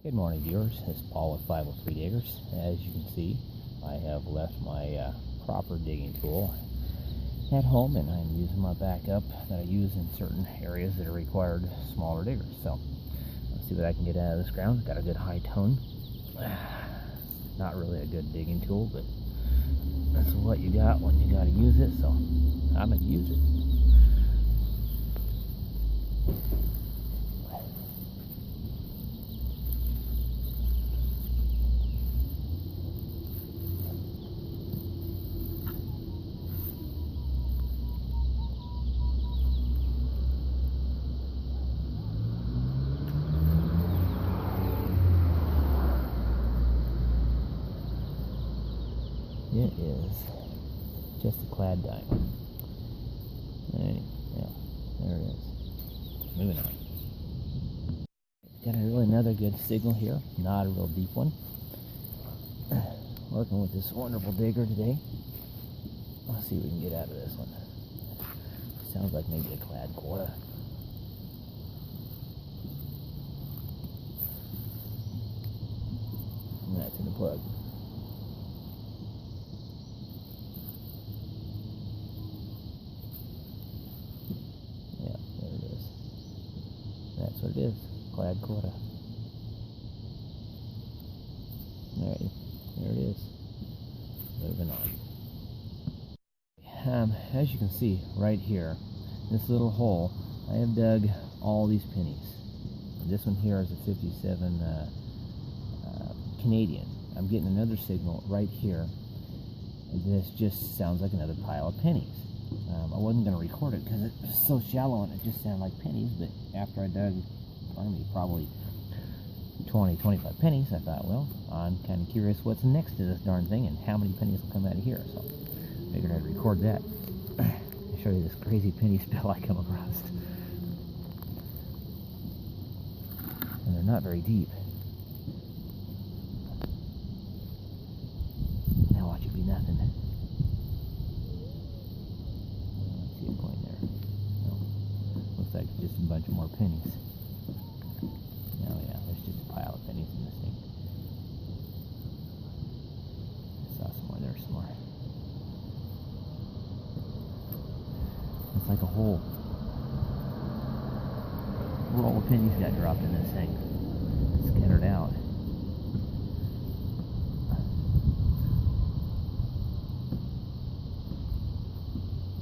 Good morning, viewers. This is Paul with 503 Diggers. As you can see, I have left my proper digging tool at home, and I'm using my backup that I use in certain areas that are required smaller diggers. So let's see what I can get out of this ground. Got a good high tone. Not really a good digging tool, but that's what you got when you got to use it. So I'm going to use it. It is just a clad diamond. Yeah, there it is. Moving on. Got another good signal here. Not a real deep one. Working with this wonderful digger today. Let's see what we can get out of this one. Sounds like maybe a clad quarter. And that's in the plug. That's what it is, clad quarter. Alright, there it is. Moving on. As you can see right here, this little hole, I have dug all these pennies. This one here is a 57 Canadian. I'm getting another signal right here. This just sounds like another pile of pennies. I wasn't going to record it because it's so shallow and it just sounded like pennies, but after I dug probably 20-25 pennies, I thought, well, I'm kind of curious what's next to this darn thing and how many pennies will come out of here, so I figured I'd record that. I'll show you this crazy penny spill I come across. And they're not very deep. Now watch it be nothing. Just a bunch of more pennies. Oh yeah, there's just a pile of pennies in this thing. I saw some more, there's some more. It's like a whole roll of pennies got dropped in this thing. Scattered out.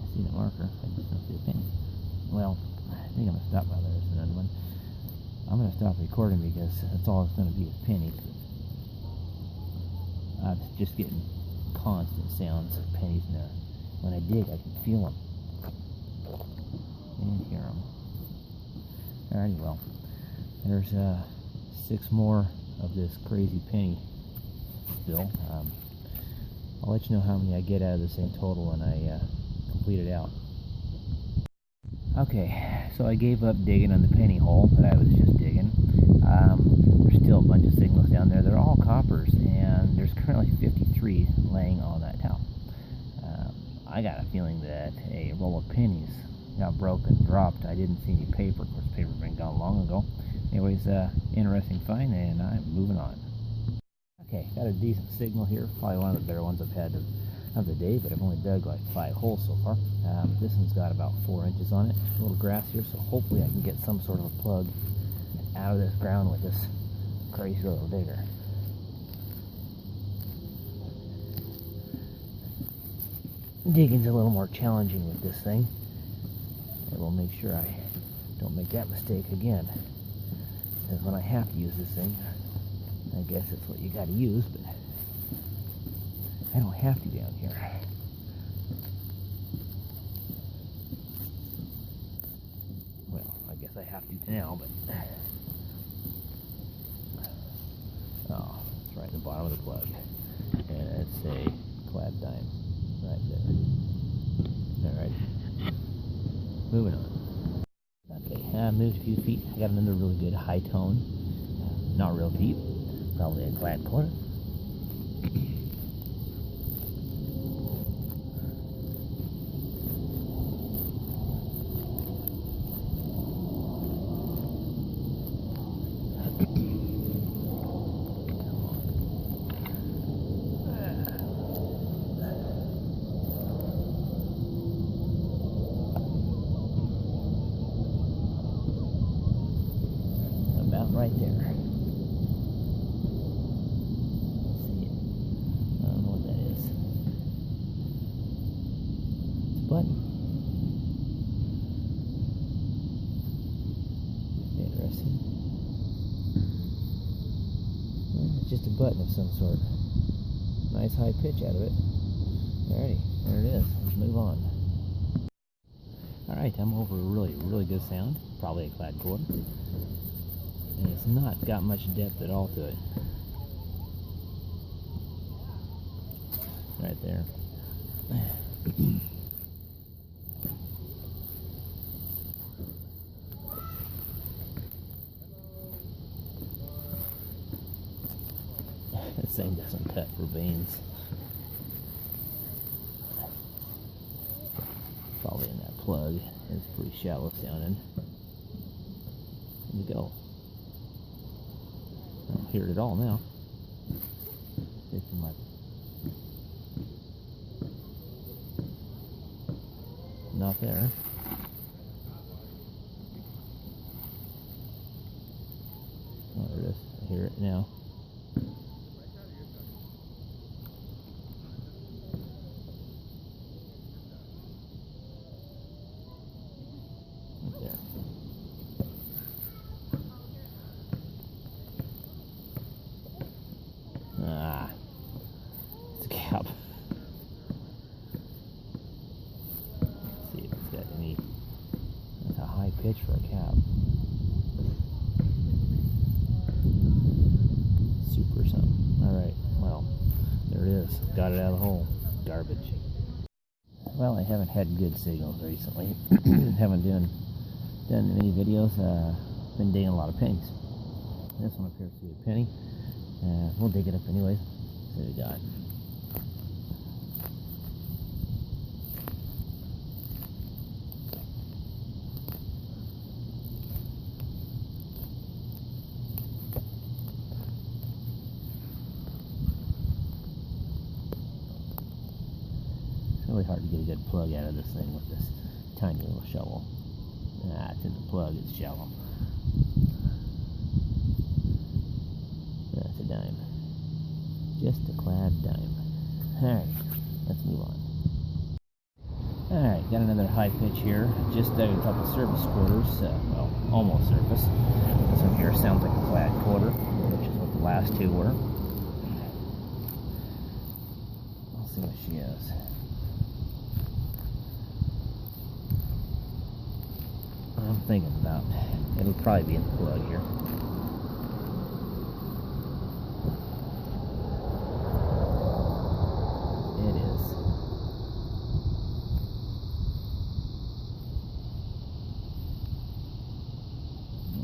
I see the marker, I just don't see a penny. Well, I think I'm going to stop while there's another one. I'm going to stop recording because that's all it's going to be is pennies. I'm just getting constant sounds of pennies in there. When I dig, I can feel them and hear them. Alrighty, well, there's 6 more of this crazy penny spill. I'll let you know how many I get out of this thing total when I complete it out. Okay, so I gave up digging on the penny hole that I was just digging. There's still a bunch of signals down there. They're all coppers, and there's currently 53 laying on that towel. I got a feeling that a roll of pennies got broken, dropped. I didn't see any paper. Of course, paper's been gone long ago. Anyways, interesting find, and I'm moving on. Okay, got a decent signal here. Probably one of the better ones I've had of the day, but I've only dug like 5 holes so far. This one's got about 4 inches on it. A little grass here, so hopefully I can get some sort of a plug out of this ground with this crazy little digger. Digging's a little more challenging with this thing. I will make sure I don't make that mistake again. Because when I have to use this thing, I guess it's what you gotta use, but I don't have to down here. Well, I guess I have to now, but oh, it's right in the bottom of the plug. And it's a clad dime right there. Alright. Moving on. Okay, I moved a few feet. I got another really good high tone. Not real deep. Probably a clad quarter. just a button of some sort. Nice high pitch out of it. Alrighty, there it is. Let's move on. Alright, I'm over a really good sound. Probably a clad quarter. And it's not got much depth at all to it. Right there. This thing doesn't cut for beans. Probably in that plug. It's pretty shallow sounding. Here we go. I don't hear it at all now. Not there. Oh, there it is. I hear it now. Right there. Ah, it's a cap. That's a high pitch for a cap. Super something. Alright, well, there it is. Got it out of the hole. Garbage. Well, I haven't had good signals recently. Haven't done many videos. Been digging a lot of pennies. This one appears to be a penny. We'll dig it up anyways. See what we got. Really hard to get a good plug out of this thing with this tiny little shovel. Ah, it's in the plug, it's shallow. That's a dime. Just a clad dime. Alright, let's move on. Alright, got another high pitch here. Just dug a couple surface quarters, well, almost surface. This one here sounds like a clad quarter, which is what the last two were. I'll see what she is. I'm thinking about it'll probably be in the plug here. It is.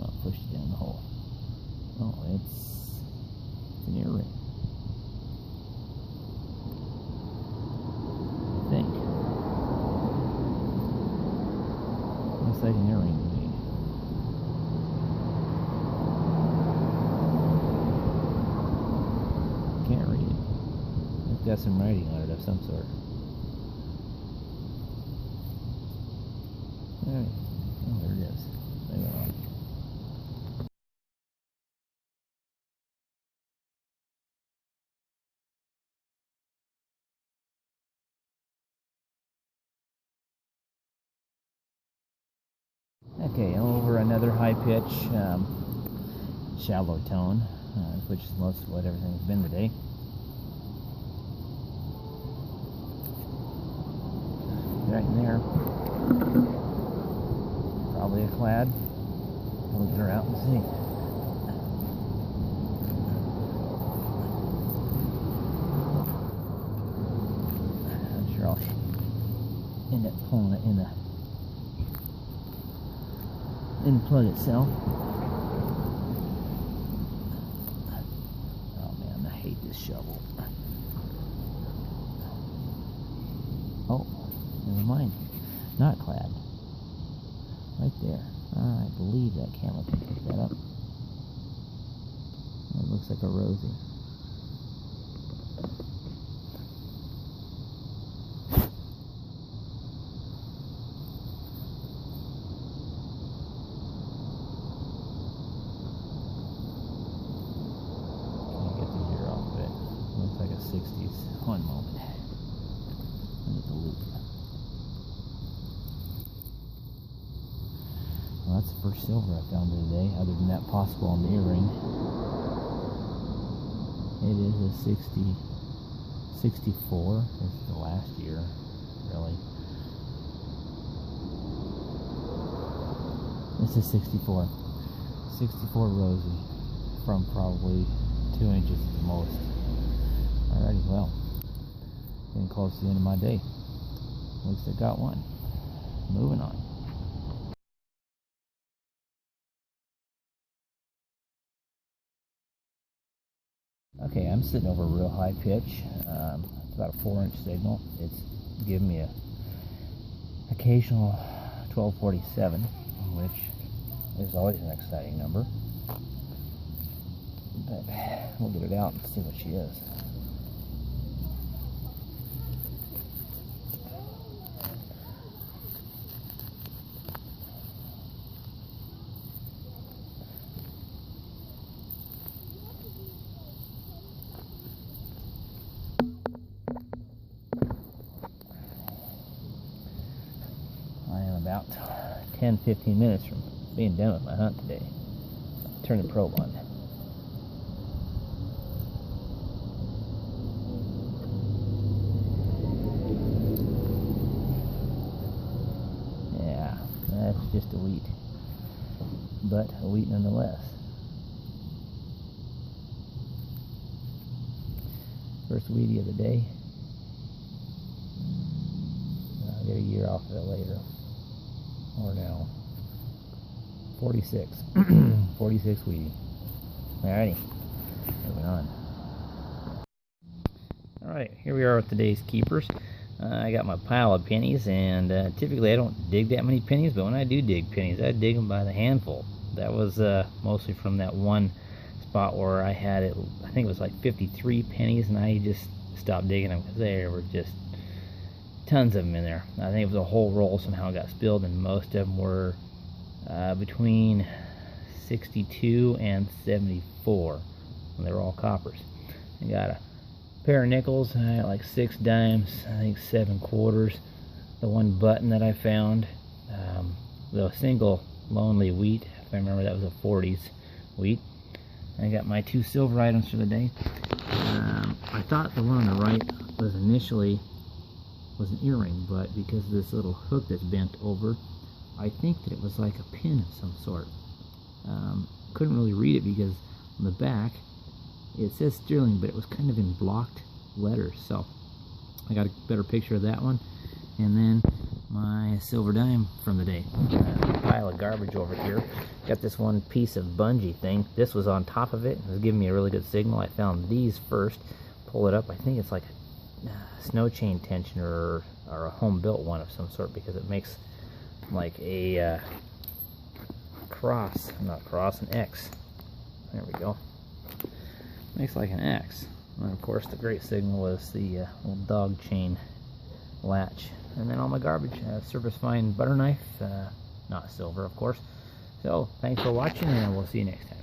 I'll push it down the hole. Oh, it's an earring. I think. Looks like an earring to me. Can't read it. It's got some writing on it of some sort. Alright. Oh, there it is. Leave it on. Okay, over another high pitch, shallow tone, which is most of what everything's been today. Right in there. Probably a clad. We'll get her out and see. I'm sure I'll end up pulling it in the plug itself. Oh man, I hate this shovel. Oh, never mind. Not clad. Right there. I believe that camera can pick that up. It looks like a Rosie. Like a 60s one moment. Look at the loop. Well, that's the first silver I found today, other than that possible on the earring. it is a 64. This is the last year, really. This is 64. 64 Rosie, from probably 2 inches at the most. Alrighty, well, getting close to the end of my day. At least I got one. Moving on. Okay, I'm sitting over a real high pitch. It's about a 4-inch signal. It's giving me a occasional 1247, which is always an exciting number. But we'll get it out and see what she is. I am about 10-15 minutes from being done with my hunt today. Turn the probe on. Yeah, that's just a wheat, but a wheat nonetheless. First wheatie of the day. I'll get a year off of it later. Or now. 46. 46 wheatie. Alrighty. Moving on. Alright, here we are with today's keepers. I got my pile of pennies, and typically I don't dig that many pennies, but when I do dig pennies, I dig them by the handful. That was mostly from that one spot where I had it, I think it was like 53 pennies, and I just stopped digging them because there were just tons of them in there. I think it was a whole roll somehow got spilled, and most of them were between 62 and 74, and they were all coppers. I got a pair of nickels, and I got like 6 dimes, I think 7 quarters. The one button that I found, the single lonely wheat, if I remember, that was a 40s wheat. I got my 2 silver items for the day. I thought the one on the right was initially an earring, but because of this little hook that's bent over, I think that it was like a pin of some sort. Couldn't really read it because on the back it says sterling, but it was kind of in blocked letters, so I got a better picture of that one. And then my silver dime from the day. Pile of garbage over here. Got this one piece of bungee thing. This was on top of it. It was giving me a really good signal. I found these first. Pull it up. I think it's like a snow chain tensioner or a home built one of some sort, because it makes like a cross, not cross, an X. There we go. Makes like an X. And of course the great signal was the little dog chain latch. And then all my garbage, surface fine butter knife, not silver of course. So thanks for watching, and we'll see you next time.